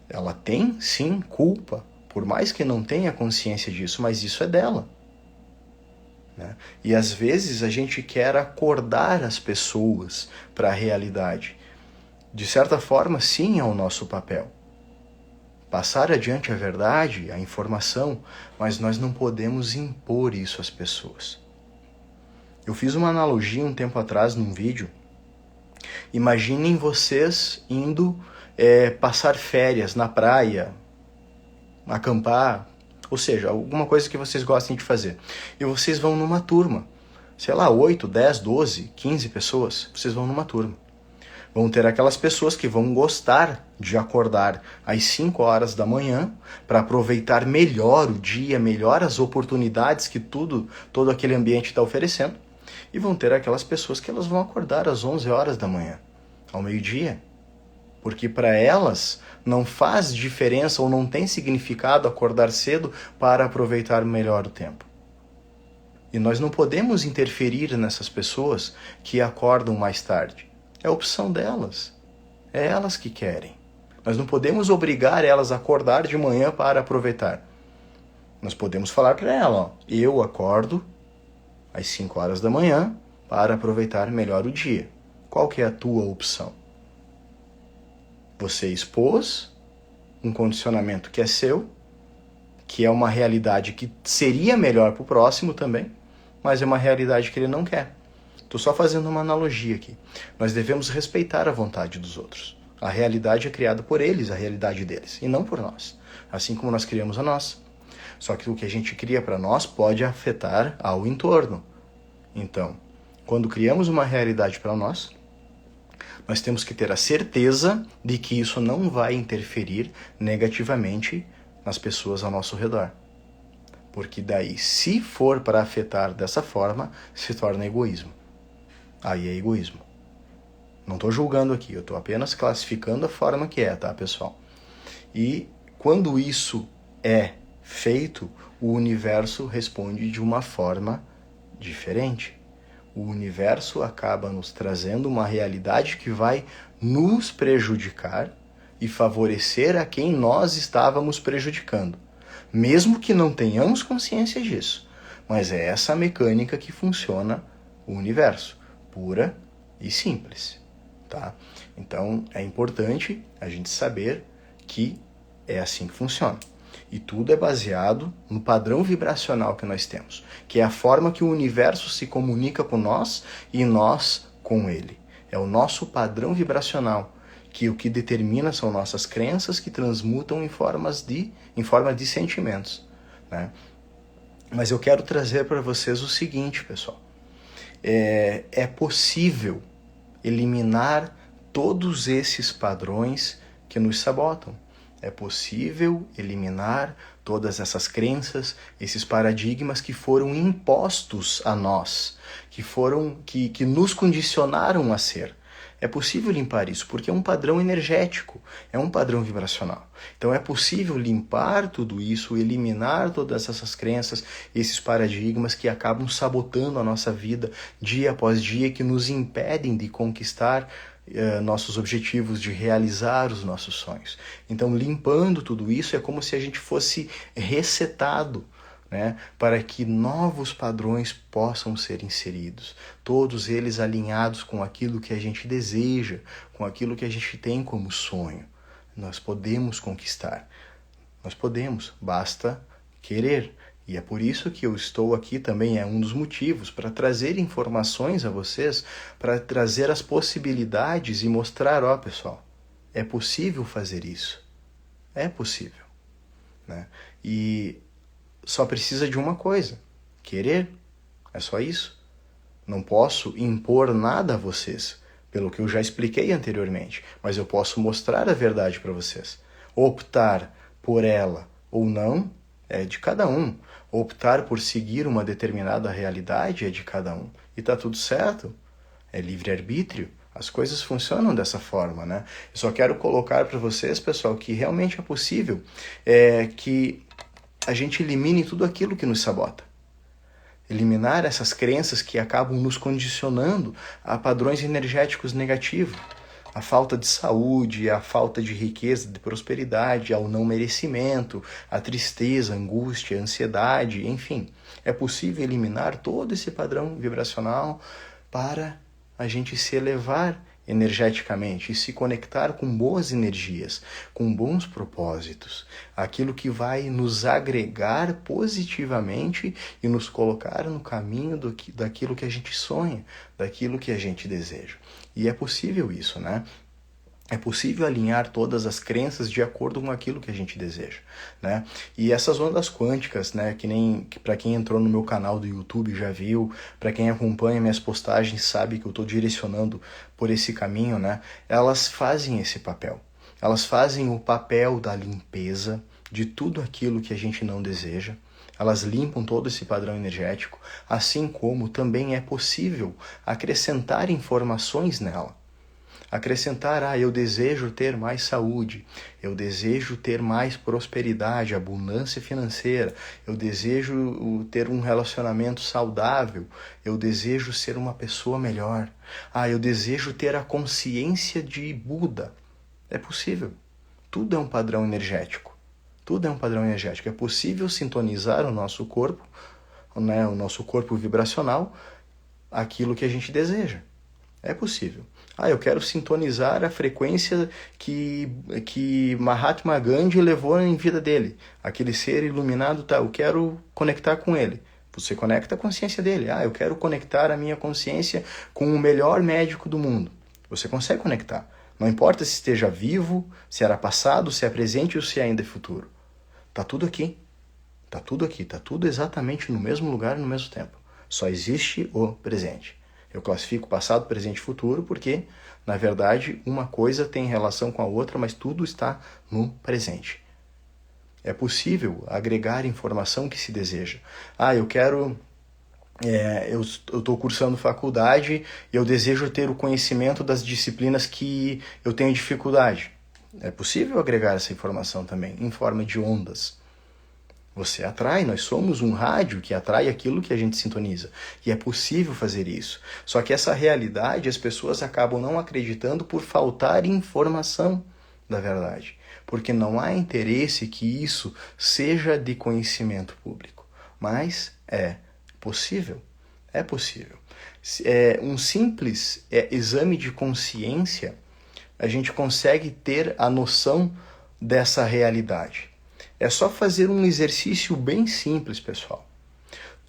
Ela tem, sim, culpa, por mais que não tenha consciência disso, mas isso é dela. Né? E às vezes a gente quer acordar as pessoas para a realidade. De certa forma, sim, é o nosso papel. Passar adiante a verdade, a informação, mas nós não podemos impor isso às pessoas. Eu fiz uma analogia um tempo atrás num vídeo. Imaginem vocês indo passar férias na praia, acampar, ou seja, alguma coisa que vocês gostem de fazer. E vocês vão numa turma, 8, 10, 12, 15 pessoas, vocês vão numa turma. Vão ter aquelas pessoas que vão gostar de acordar às 5 horas da manhã para aproveitar melhor o dia, melhor as oportunidades que todo aquele ambiente está oferecendo. E vão ter aquelas pessoas que elas vão acordar às 11 horas da manhã, ao meio-dia. Porque para elas não faz diferença ou não tem significado acordar cedo para aproveitar melhor o tempo. E nós não podemos interferir nessas pessoas que acordam mais tarde. É opção delas. É elas que querem. Nós não podemos obrigar elas a acordar de manhã para aproveitar. Nós podemos falar para ela, ó, eu acordo às 5 horas da manhã para aproveitar melhor o dia. Qual que é a tua opção? Você expôs um condicionamento que é seu, que é uma realidade que seria melhor para o próximo também, mas é uma realidade que ele não quer. Estou só fazendo uma analogia aqui. Nós devemos respeitar a vontade dos outros. A realidade é criada por eles, a realidade deles, e não por nós. Assim como nós criamos a nossa. Só que o que a gente cria para nós pode afetar ao entorno. Então, quando criamos uma realidade para nós temos que ter a certeza de que isso não vai interferir negativamente nas pessoas ao nosso redor. Porque daí, se for para afetar dessa forma, se torna egoísmo. Aí é egoísmo. Não estou julgando aqui, eu estou apenas classificando a forma que é, tá, pessoal? E quando isso é feito, o universo responde de uma forma diferente. O universo acaba nos trazendo uma realidade que vai nos prejudicar e favorecer a quem nós estávamos prejudicando. Mesmo que não tenhamos consciência disso. Mas é essa mecânica que funciona o universo, pura e simples. Tá? Então é importante a gente saber que é assim que funciona. E tudo é baseado no padrão vibracional que nós temos, que é a forma que o universo se comunica com nós e nós com ele. É o nosso padrão vibracional, que o que determina são nossas crenças que transmutam em forma de sentimentos. Né? Mas eu quero trazer para vocês o seguinte, pessoal. É possível eliminar todos esses padrões que nos sabotam. É possível eliminar todas essas crenças, esses paradigmas que foram impostos a nós, que nos condicionaram a ser. É possível limpar isso, porque é um padrão energético, é um padrão vibracional. Então é possível limpar tudo isso, eliminar todas essas crenças, esses paradigmas que acabam sabotando a nossa vida dia após dia, que nos impedem de conquistar nossos objetivos, de realizar os nossos sonhos. Então, limpando tudo isso, é como se a gente fosse resetado, né, para que novos padrões possam ser inseridos, todos eles alinhados com aquilo que a gente deseja, com aquilo que a gente tem como sonho. Nós podemos conquistar, nós podemos, basta querer. E é por isso que eu estou aqui também, é um dos motivos, para trazer informações a vocês, para trazer as possibilidades e mostrar, ó pessoal, é possível fazer isso. É possível. Né? E só precisa de uma coisa, querer. É só isso. Não posso impor nada a vocês, pelo que eu já expliquei anteriormente, mas eu posso mostrar a verdade para vocês. Optar por ela ou não é de cada um. Optar por seguir uma determinada realidade é de cada um. E tá tudo certo. É livre-arbítrio. As coisas funcionam dessa forma, né? Eu só quero colocar para vocês, pessoal, que realmente é possível que a gente elimine tudo aquilo que nos sabota. Eliminar essas crenças que acabam nos condicionando a padrões energéticos negativos. A falta de saúde, a falta de riqueza, de prosperidade, ao não merecimento, a tristeza, a angústia, a ansiedade, enfim. É possível eliminar todo esse padrão vibracional para a gente se elevar energeticamente e se conectar com boas energias, com bons propósitos, aquilo que vai nos agregar positivamente e nos colocar no caminho daquilo que a gente sonha, daquilo que a gente deseja. E é possível isso, né? É possível alinhar todas as crenças de acordo com aquilo que a gente deseja, né? E essas ondas quânticas, né, que para quem entrou no meu canal do YouTube já viu, para quem acompanha minhas postagens sabe que eu estou direcionando por esse caminho, né? Elas fazem esse papel. Elas fazem o papel da limpeza de tudo aquilo que a gente não deseja. elas limpam todo esse padrão energético, assim como também é possível acrescentar informações nela. Acrescentar, eu desejo ter mais saúde, eu desejo ter mais prosperidade, abundância financeira, eu desejo ter um relacionamento saudável, eu desejo ser uma pessoa melhor, eu desejo ter a consciência de Buda. É possível. Tudo é um padrão energético. Tudo é um padrão energético. É possível sintonizar o nosso corpo, né, o nosso corpo vibracional, aquilo que a gente deseja. É possível. Eu quero sintonizar a frequência que Mahatma Gandhi levou em vida dele. Aquele ser iluminado, eu quero conectar com ele. Você conecta a consciência dele. Eu quero conectar a minha consciência com o melhor médico do mundo. Você consegue conectar. Não importa se esteja vivo, se era passado, se é presente ou se ainda é futuro. Tá tudo aqui. Tá tudo aqui. Tá tudo exatamente no mesmo lugar e no mesmo tempo. Só existe o presente. Eu classifico passado, presente e futuro porque, na verdade, uma coisa tem relação com a outra, mas tudo está no presente. É possível agregar informação que se deseja. Eu quero... eu estou cursando faculdade e eu desejo ter o conhecimento das disciplinas que eu tenho dificuldade. É possível agregar essa informação também, em forma de ondas. Você atrai, nós somos um rádio que atrai aquilo que a gente sintoniza. E é possível fazer isso. Só que essa realidade as pessoas acabam não acreditando por faltar informação da verdade. Porque não há interesse que isso seja de conhecimento público. Mas é possível. É possível. Um simples exame de consciência, a gente consegue ter a noção dessa realidade. É só fazer um exercício bem simples, pessoal.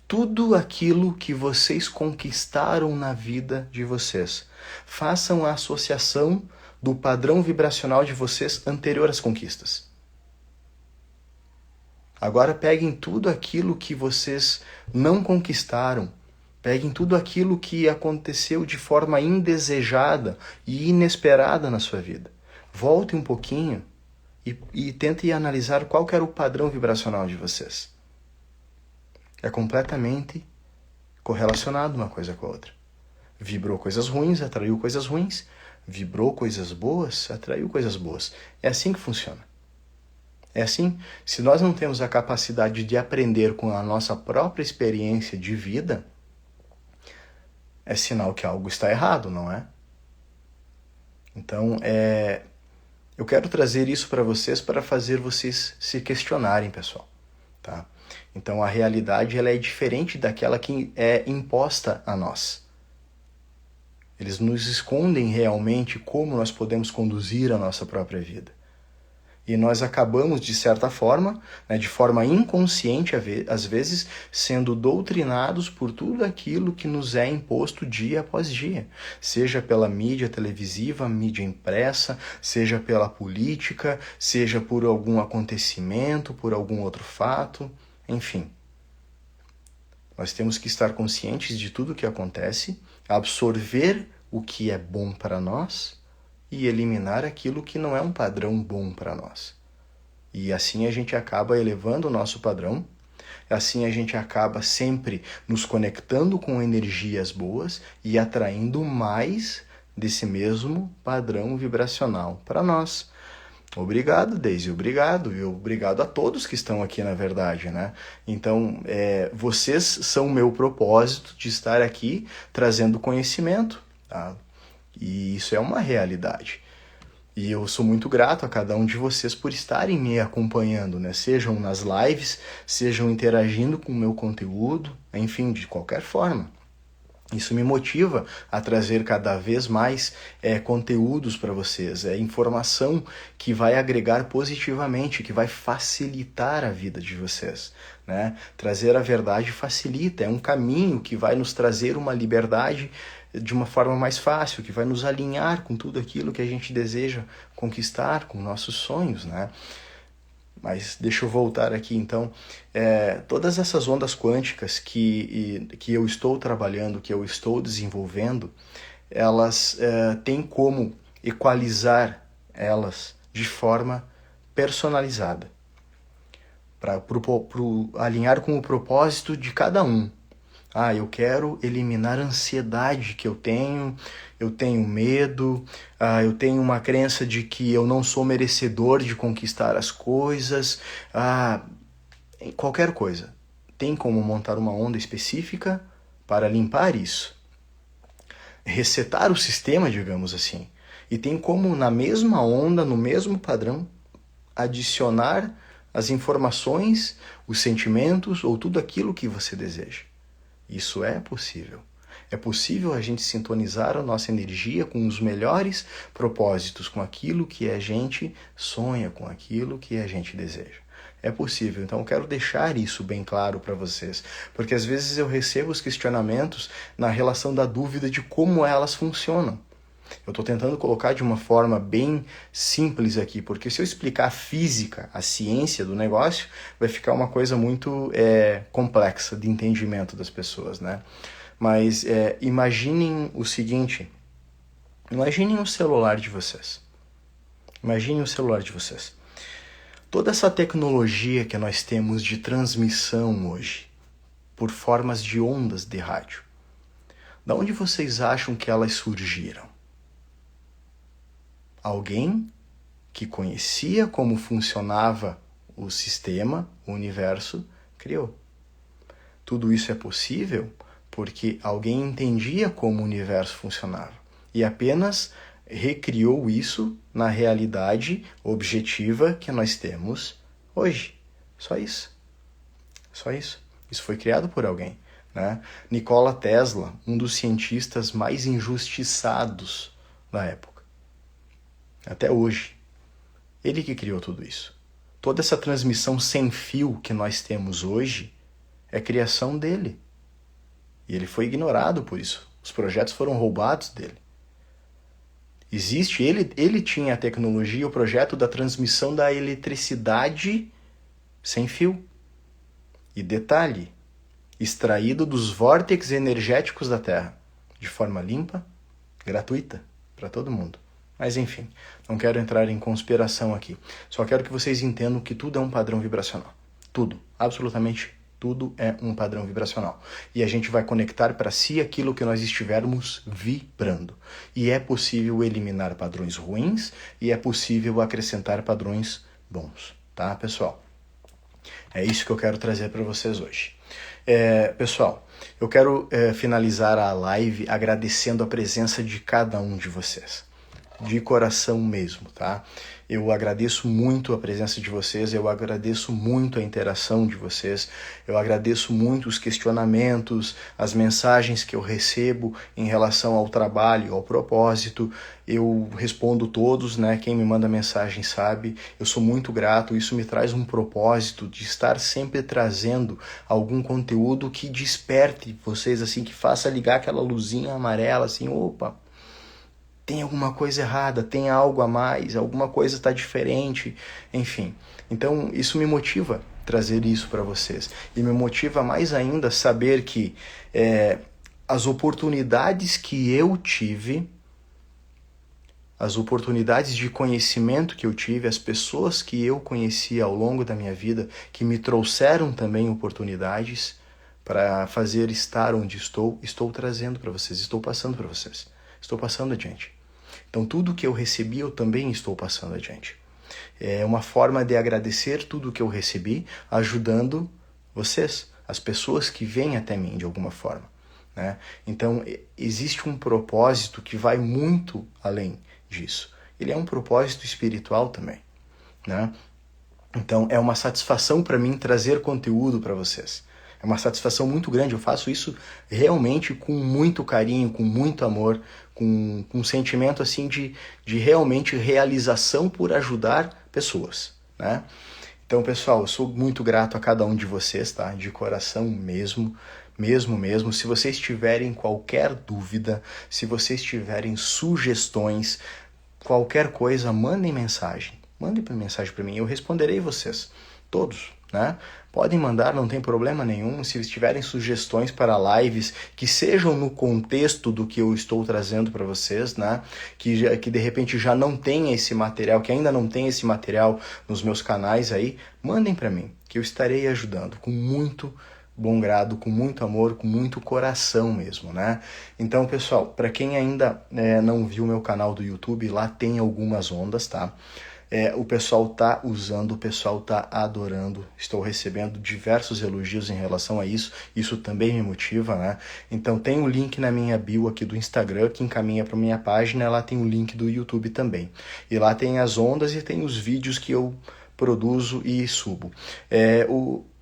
Tudo aquilo que vocês conquistaram na vida de vocês, façam a associação do padrão vibracional de vocês anterior às conquistas. Agora peguem tudo aquilo que vocês não conquistaram, peguem tudo aquilo que aconteceu de forma indesejada e inesperada na sua vida. Voltem um pouquinho e tentem analisar qual que era o padrão vibracional de vocês. É completamente correlacionado uma coisa com a outra. Vibrou coisas ruins, atraiu coisas ruins. Vibrou coisas boas, atraiu coisas boas. É assim que funciona. É assim, se nós não temos a capacidade de aprender com a nossa própria experiência de vida, é sinal que algo está errado, não é? Então, eu quero trazer isso para vocês para fazer vocês se questionarem, pessoal. Tá? Então, a realidade ela é diferente daquela que é imposta a nós. Eles nos escondem realmente como nós podemos conduzir a nossa própria vida. E nós acabamos, de certa forma, de forma inconsciente, às vezes, sendo doutrinados por tudo aquilo que nos é imposto dia após dia. Seja pela mídia televisiva, mídia impressa, seja pela política, seja por algum acontecimento, por algum outro fato, enfim. Nós temos que estar conscientes de tudo o que acontece, absorver o que é bom para nós e eliminar aquilo que não é um padrão bom para nós. E assim a gente acaba elevando o nosso padrão, assim a gente acaba sempre nos conectando com energias boas e atraindo mais desse mesmo padrão vibracional para nós. Obrigado, Daisy, obrigado. E obrigado a todos que estão aqui, na verdade, né? Então, vocês são o meu propósito de estar aqui trazendo conhecimento, tá? E isso é uma realidade. E eu sou muito grato a cada um de vocês por estarem me acompanhando, né? Sejam nas lives, sejam interagindo com o meu conteúdo, enfim, de qualquer forma. Isso me motiva a trazer cada vez mais conteúdos para vocês, informação que vai agregar positivamente, que vai facilitar a vida de vocês, né? Trazer a verdade facilita, é um caminho que vai nos trazer uma liberdade de uma forma mais fácil, que vai nos alinhar com tudo aquilo que a gente deseja conquistar, com nossos sonhos, né? Mas deixa eu voltar aqui, então. Todas essas ondas quânticas que eu estou trabalhando, que eu estou desenvolvendo, elas têm como equalizar elas de forma personalizada. para alinhar com o propósito de cada um. Eu quero eliminar a ansiedade que eu tenho medo, eu tenho uma crença de que eu não sou merecedor de conquistar as coisas, qualquer coisa. Tem como montar uma onda específica para limpar isso. Resetar o sistema, digamos assim. E tem como, na mesma onda, no mesmo padrão, adicionar as informações, os sentimentos ou tudo aquilo que você deseja. Isso é possível. É possível a gente sintonizar a nossa energia com os melhores propósitos, com aquilo que a gente sonha, com aquilo que a gente deseja. É possível. Então eu quero deixar isso bem claro para vocês, porque às vezes eu recebo os questionamentos na relação da dúvida de como elas funcionam. Eu estou tentando colocar de uma forma bem simples aqui, porque se eu explicar a física, a ciência do negócio, vai ficar uma coisa muito complexa de entendimento das pessoas, né? Mas imaginem o seguinte, imaginem o celular de vocês. Imaginem o celular de vocês. Toda essa tecnologia que nós temos de transmissão hoje, por formas de ondas de rádio, da onde vocês acham que elas surgiram? Alguém que conhecia como funcionava o sistema, o universo, criou. Tudo isso é possível porque alguém entendia como o universo funcionava e apenas recriou isso na realidade objetiva que nós temos hoje. Só isso. Só isso. Isso foi criado por alguém, né? Nikola Tesla, um dos cientistas mais injustiçados da época. Até hoje. Ele que criou tudo isso. Toda essa transmissão sem fio que nós temos hoje é criação dele. E ele foi ignorado por isso. Os projetos foram roubados dele. Ele tinha a tecnologia, o projeto da transmissão da eletricidade sem fio. E detalhe, extraído dos vórtices energéticos da Terra, de forma limpa, gratuita, para todo mundo. Mas enfim, não quero entrar em conspiração aqui. Só quero que vocês entendam que tudo é um padrão vibracional. Tudo, absolutamente tudo é um padrão vibracional. E a gente vai conectar para si aquilo que nós estivermos vibrando. E é possível eliminar padrões ruins e é possível acrescentar padrões bons. Tá, pessoal? É isso que eu quero trazer para vocês hoje. Pessoal, eu quero finalizar a live agradecendo a presença de cada um de vocês. De coração mesmo, tá? Eu agradeço muito a presença de vocês, eu agradeço muito a interação de vocês, eu agradeço muito os questionamentos, as mensagens que eu recebo em relação ao trabalho, ao propósito. Eu respondo todos, né? Quem me manda mensagem sabe. Eu sou muito grato, isso me traz um propósito de estar sempre trazendo algum conteúdo que desperte vocês, assim, que faça ligar aquela luzinha amarela, assim, opa, tem alguma coisa errada, tem algo a mais, alguma coisa está diferente, enfim. Então isso me motiva trazer isso para vocês. E me motiva mais ainda saber que as oportunidades que eu tive, as oportunidades de conhecimento que eu tive, as pessoas que eu conheci ao longo da minha vida, que me trouxeram também oportunidades para fazer estar onde estou trazendo para vocês, estou passando para vocês. Estou passando adiante. Então, tudo que eu recebi, eu também estou passando adiante. É uma forma de agradecer tudo que eu recebi, ajudando vocês, as pessoas que vêm até mim de alguma forma, né? Então, existe um propósito que vai muito além disso. Ele é um propósito espiritual também, né? Então, é uma satisfação para mim trazer conteúdo para vocês. É uma satisfação muito grande, eu faço isso realmente com muito carinho, com muito amor, com um sentimento assim de realmente realização por ajudar pessoas, né? Então, pessoal, eu sou muito grato a cada um de vocês, tá? De coração mesmo. Se vocês tiverem qualquer dúvida, se vocês tiverem sugestões, qualquer coisa, mandem mensagem. Mandem mensagem para mim, eu responderei vocês, todos, né? Podem mandar, não tem problema nenhum. Se tiverem sugestões para lives que sejam no contexto do que eu estou trazendo para vocês, né? Que de repente já não tem esse material, que ainda não tem esse material nos meus canais aí, mandem para mim, que eu estarei ajudando com muito bom grado, com muito amor, com muito coração mesmo, né? Então, pessoal, para quem ainda não viu meu canal do YouTube, lá tem algumas ondas, tá? O pessoal tá usando, o pessoal tá adorando, estou recebendo diversos elogios em relação a isso também me motiva, né? Então tem o link na minha bio aqui do Instagram, que encaminha para minha página, lá tem o link do YouTube também. E lá tem as ondas e tem os vídeos que eu produzo e subo.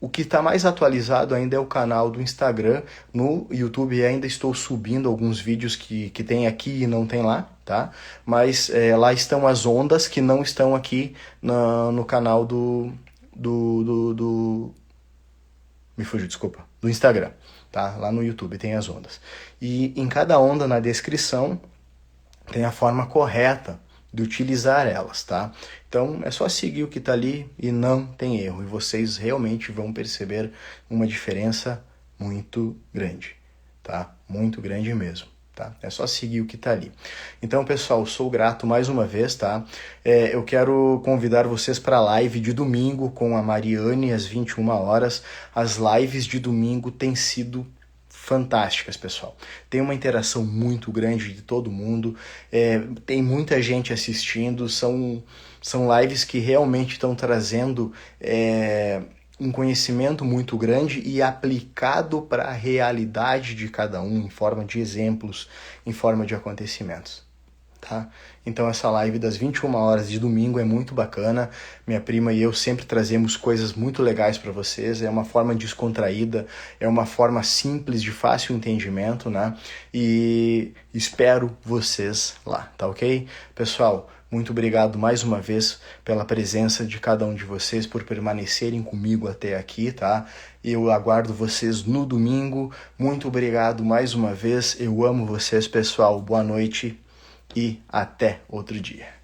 O que está mais atualizado ainda é o canal do Instagram. No YouTube ainda estou subindo alguns vídeos que tem aqui e não tem lá, tá? Mas lá estão as ondas que não estão aqui no canal me fugiu, desculpa. Do Instagram, tá? Lá no YouTube tem as ondas. E em cada onda, na descrição, tem a forma correta de utilizar elas, tá? Então é só seguir o que tá ali e não tem erro. E vocês realmente vão perceber uma diferença muito grande, tá? Muito grande mesmo. Tá? É só seguir o que tá ali. Então, pessoal, sou grato mais uma vez, tá? Eu quero convidar vocês para a live de domingo com a Mariane às 21 horas. As lives de domingo têm sido fantásticas, pessoal. Tem uma interação muito grande de todo mundo, tem muita gente assistindo, são lives que realmente estão trazendo um conhecimento muito grande e aplicado para a realidade de cada um, em forma de exemplos, em forma de acontecimentos. Tá? Então essa live das 21 horas de domingo é muito bacana. Minha prima e eu sempre trazemos coisas muito legais para vocês. É uma forma descontraída, é uma forma simples, de fácil entendimento, né? E espero vocês lá, tá ok? Pessoal, muito obrigado mais uma vez pela presença de cada um de vocês, por permanecerem comigo até aqui, tá? Eu aguardo vocês no domingo. Muito obrigado mais uma vez. Eu amo vocês, pessoal. Boa noite e até outro dia.